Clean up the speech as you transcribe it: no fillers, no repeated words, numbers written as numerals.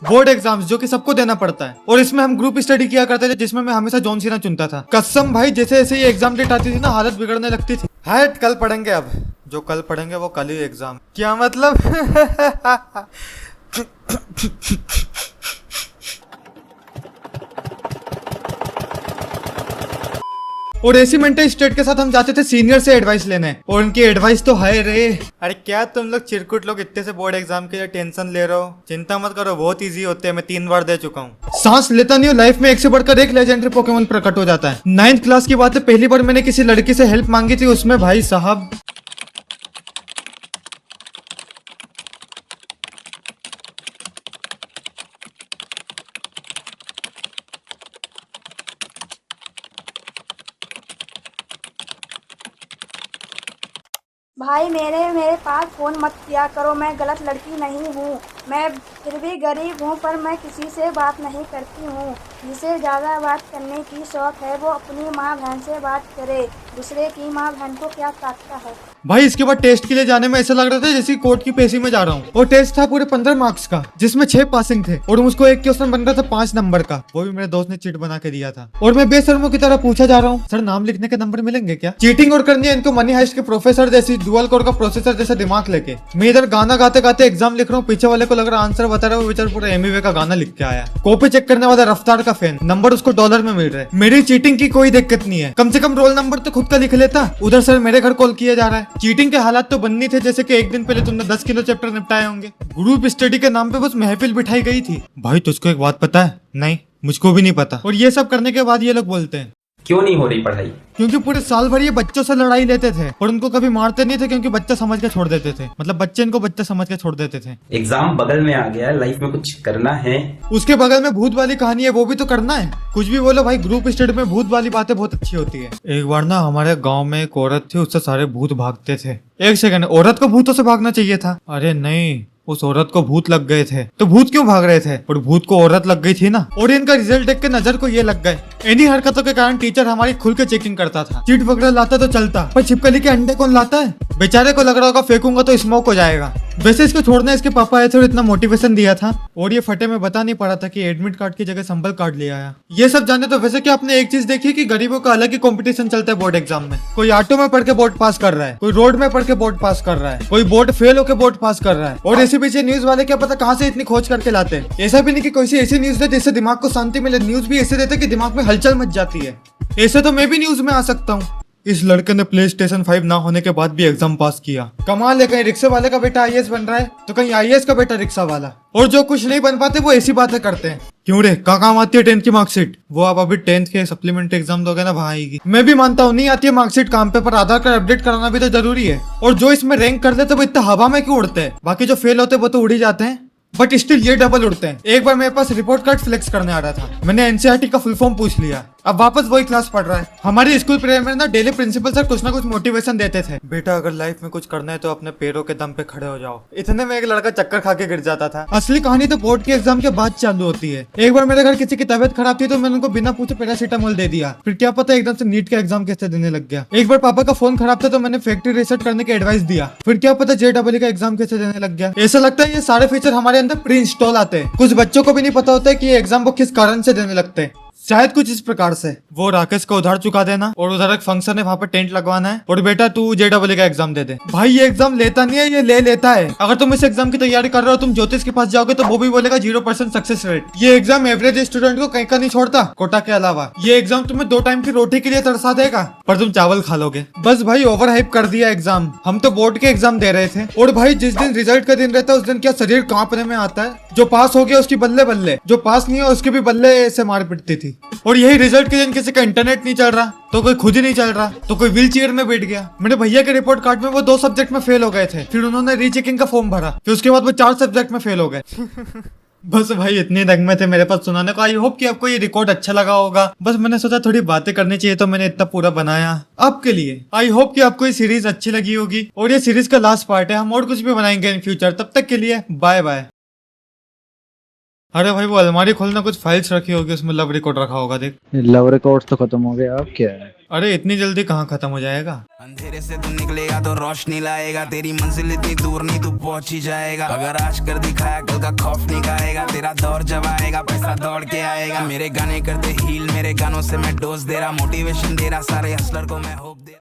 Board exams जो कि सबको देना पड़ता है, और इसमें हम ग्रुप स्टडी किया करते थे जिसमें मैं हमेशा जॉन सीना चुनता था। कसम भाई, जैसे जैसे ये एग्जाम डेट आती थी ना, हालत बिगड़ने लगती थी। हाट, कल पढ़ेंगे, अब जो कल पढ़ेंगे वो कल ही एग्जाम। क्या मतलब? और ऐसी मेंटल स्टेट के साथ हम जाते थे सीनियर से एडवाइस लेने, और उनकी एडवाइस तो हाय रे। अरे क्या तुम लोग चिरकुट लोग इतने से बोर्ड एग्जाम के लिए टेंशन ले रहे हो? चिंता मत करो, बहुत इजी होते हैं, मैं 3 बार दे चुका हूँ। सांस लेता नहीं हूँ, लाइफ में एक से बढ़कर एक लेजेंडरी पोकेमोन प्रकट हो जाता है। 9th क्लास की बात है, पहली बार मैंने किसी लड़की से हेल्प मांगी थी, उसमें भाई साहब भाई मेरे पास फ़ोन मत किया करो, मैं गलत लड़की नहीं हूँ। मैं फिर भी गरीब हूँ, पर मैं किसी से बात नहीं करती हूँ। जिसे ज़्यादा बात करने की शौक है वो अपनी माँ बहन से बात करे, दूसरे की माँ बहन को क्या ताकता है। भाई इसके बाद टेस्ट के लिए जाने में ऐसा लग रहा था जैसे कोर्ट की पेशी में जा रहा हूँ। और टेस्ट था पूरे 15 मार्क्स का, जिसमें 6 पासिंग थे, और मुझको एक क्वेश्चन बन रहा था 5 नंबर का, वो भी मेरे दोस्त ने चिट बना के दिया था। और मैं बेशर्मों की तरह पूछा जा रहा हूँ, सर नाम लिखने के नंबर मिलेंगे क्या? चीटिंग और करनी है इनको मनी हाइस्ट के प्रोफेसर जैसी, डुअल कोर का प्रोसेसर जैसा दिमाग लेके। मैं इधर गाना गाते गाते एग्जाम लिख रहा हूँ, पीछे वाले को लग रहा आंसर बता रहा है, वो बेचारा पूरा एमवे का गाना लिख के आया। कॉपी चेक करने वाला रफ्तार का फैन, नंबर उसको डॉलर में मिल रहे। मेरी चीटिंग की कोई दिक्कत नहीं है, कम से कम रोल नंबर तो खुद का लिख लेता। उधर सर मेरे घर कॉल किया जा रहा है। चीटिंग के हालात तो बननी थे जैसे कि एक दिन पहले तुमने 10 किलो चैप्टर निपटाए होंगे। ग्रुप स्टडी के नाम पे बस महफिल बिठाई गई थी। भाई तुझको एक बात पता है? नहीं, मुझको भी नहीं पता। और ये सब करने के बाद ये लोग बोलते हैं क्यों नहीं हो रही पढ़ाई? क्योंकि पूरे साल भर ये बच्चों से लड़ाई लेते थे और उनको कभी मारते नहीं थे, क्योंकि बच्चा समझ के छोड़ देते थे। मतलब बच्चे इनको बच्चा समझ के छोड़ देते थे। एग्जाम बगल में आ गया है, लाइफ में कुछ करना है। उसके बगल में भूत वाली कहानी है, वो भी तो करना है। कुछ भी बोलो भाई, ग्रुप स्टडी में भूत वाली बातें बहुत अच्छी होती है। एक बार ना हमारे गाँव में एक औरत थी, उससे सारे भूत भागते थे। एक सेकंड, औरत को भूतों से भागना चाहिए था? अरे नहीं, उस औरत को भूत लग गए थे। तो भूत क्यों भाग रहे थे? और भूत को औरत लग गई थी ना। और इनका रिजल्ट देख के नजर को ये लग गए। इन्हीं हरकतों के कारण टीचर हमारी खुल के चेकिंग करता था। चीट वगैरह लाता तो चलता, पर छिपकली के अंडे कौन लाता है? बेचारे को लग रहा होगा फेंकूंगा तो स्मोक हो जाएगा। वैसे इसको छोड़ने इसके पापा आए थे और इतना मोटिवेशन दिया था, और ये फटे में बता नहीं पड़ा था कि एडमिट कार्ड की जगह संबल कार्ड ले आया। ये सब जाने तो वैसे क्या आपने एक चीज देखी कि गरीबों का अलग ही कंपटीशन चलता है बोर्ड एग्जाम में। कोई ऑटो में पढ़ के बोर्ड पास कर रहा है, कोई रोड में पढ़ के बोर्ड पास कर रहा है, कोई बोर्ड फेल होकर बोर्ड पास कर रहा है। और इसी पीछे न्यूज वाले क्या पता कहाँ से इतनी खोज करके लाते हैं। ऐसा भी नहीं कि कोई सी ऐसी न्यूज दे जिससे दिमाग को शांति मिले, न्यूज भी ऐसे देते कि दिमाग में हलचल मच जाती है। ऐसे तो मैं भी न्यूज में आ सकता हूँ। इस लड़के ने PlayStation 5 ना होने के बाद भी एग्जाम पास किया। कमाल है, कहीं रिक्शे वाले का बेटा IAS बन रहा है तो कहीं IAS का बेटा रिक्शा वाला। और जो कुछ नहीं बन पाते वो ऐसी बातें करते हैं। क्यों रे, क्या काम आती है 10th की मार्कशीट? वो आप अभी 10th के सप्लीमेंट्री एग्जाम दोगे ना, वहाँ आएगी। मैं भी मानता हूँ नहीं आती है मार्कशीट काम पे, पर आधार कार्ड अपडेट कराना भी तो जरूरी है। और जो इसमें रैंक कर देते वो इतना हवा में क्यों उड़ते हैं? बाकी जो फेल होते वो तो उड़ ही जाते हैं, बट स्टिल ये डबल उड़ते हैं। एक बार मेरे पास रिपोर्ट कार्ड फ्लेक्स करने आ रहा था, मैंने NCERT का फुल फॉर्म पूछ लिया। अब वापस वही क्लास पढ़ रहा है। हमारी स्कूल प्रेयर में ना डेली प्रिंसिपल सर कुछ ना कुछ मोटिवेशन देते थे। बेटा अगर लाइफ में कुछ करना है तो अपने पैरों के दम पे खड़े हो जाओ। इतने में एक लड़का चक्कर खा के गिर जाता था। असली कहानी तो बोर्ड के एग्जाम के बाद चालू होती है। एक बार मेरे घर किसी की तबियत खराब थी तो मैंने उनको बिना पूछे पैरासीटामोल दे दिया। फिर क्या पता एकदम से नीट का एग्जाम कैसे देने लग गया। एक बार पापा का फोन खराब था तो मैंने फैक्ट्री रिसेट करने की एडवाइस दिया। फिर क्या पता JEE का एग्जाम कैसे देने लग गया। ऐसा लगता है ये सारे फीचर हमारे अंदर प्री इंस्टॉल आते हैं। कुछ बच्चों को भी नहीं पता होता है कि ये एग्जाम वो किस कारण से देने लगते हैं। शायद कुछ इस प्रकार से, वो राकेश को उधार चुका देना, और उधर एक फंक्शन है वहाँ पे टेंट लगवाना है, और बेटा तू JEE का एग्जाम दे दे। भाई ये एग्जाम लेता नहीं है, ये ले लेता है। अगर तुम इस एग्जाम की तैयारी कर रहे हो, तुम ज्योतिष के पास जाओगे तो वो भी बोलेगा 0% सक्सेस रेट। ये एग्जाम एवरेज स्टूडेंट को कहीं का नहीं छोड़ता, कोटा के अलावा। ये एग्जाम तुम्हें 2 टाइम की रोटी के लिए तरसा देगा, पर तुम चावल खा लोगे। बस भाई ओवर हाइप कर दिया एग्जाम। हम तो बोर्ड के एग्जाम दे रहे थे, और भाई जिस दिन रिजल्ट का दिन रहता है उस दिन क्या शरीर कांपने में आता है। जो पास हो गया उसकी बल्ले बल्ले, जो पास नहीं हो उसके भी बल्ले से मार पिटती थी। और यही रिजल्ट के दिन किसी का इंटरनेट नहीं चल रहा, तो कोई खुद ही नहीं चल रहा, तो कोई व्हील चेयर में बैठ गया। मेरे भैया के रिपोर्ट कार्ड में वो 2 सब्जेक्ट में फेल हो गए थे, फिर उन्होंने रीचेकिंग का फॉर्म भरा, फिर उसके बाद वो 4 सब्जेक्ट में फेल हो गए। बस भाई इतने नगमे थे मेरे पास सुनाने को। आई होप कि आपको ये रिकॉर्ड अच्छा लगा होगा। बस मैंने सोचा थोड़ी बातें करनी चाहिए तो मैंने इतना पूरा बनाया आपके लिए। आई होप कि आपको ये सीरीज अच्छी लगी होगी, और ये सीरीज का लास्ट पार्ट है। हम और कुछ भी बनाएंगे इन फ्यूचर। तब तक के लिए बाय बाय। अरे भाई वो अलमारी खोलना, कुछ फाइल्स रखी होगी उसमें, लव रिकॉर्ड रखा होगा देख। लव रिकॉर्ड तो खत्म हो गया, अब क्या है? अरे इतनी जल्दी कहाँ खत्म हो जाएगा। अंधेरे से तू निकलेगा तो रोशनी लाएगा, तेरी मंजिल इतनी दूर नहीं तू पहुंच ही जाएगा। अगर आज कर दिखाया कल का खौफ नहीं खाएगा, तेरा दौर जब आएगा पैसा दौड़ के आएगा। मेरे गाने करते हील, मेरे गानों से मैं डोज दे रहा, मोटिवेशन दे रहा सारे हसलर को मैं होप दे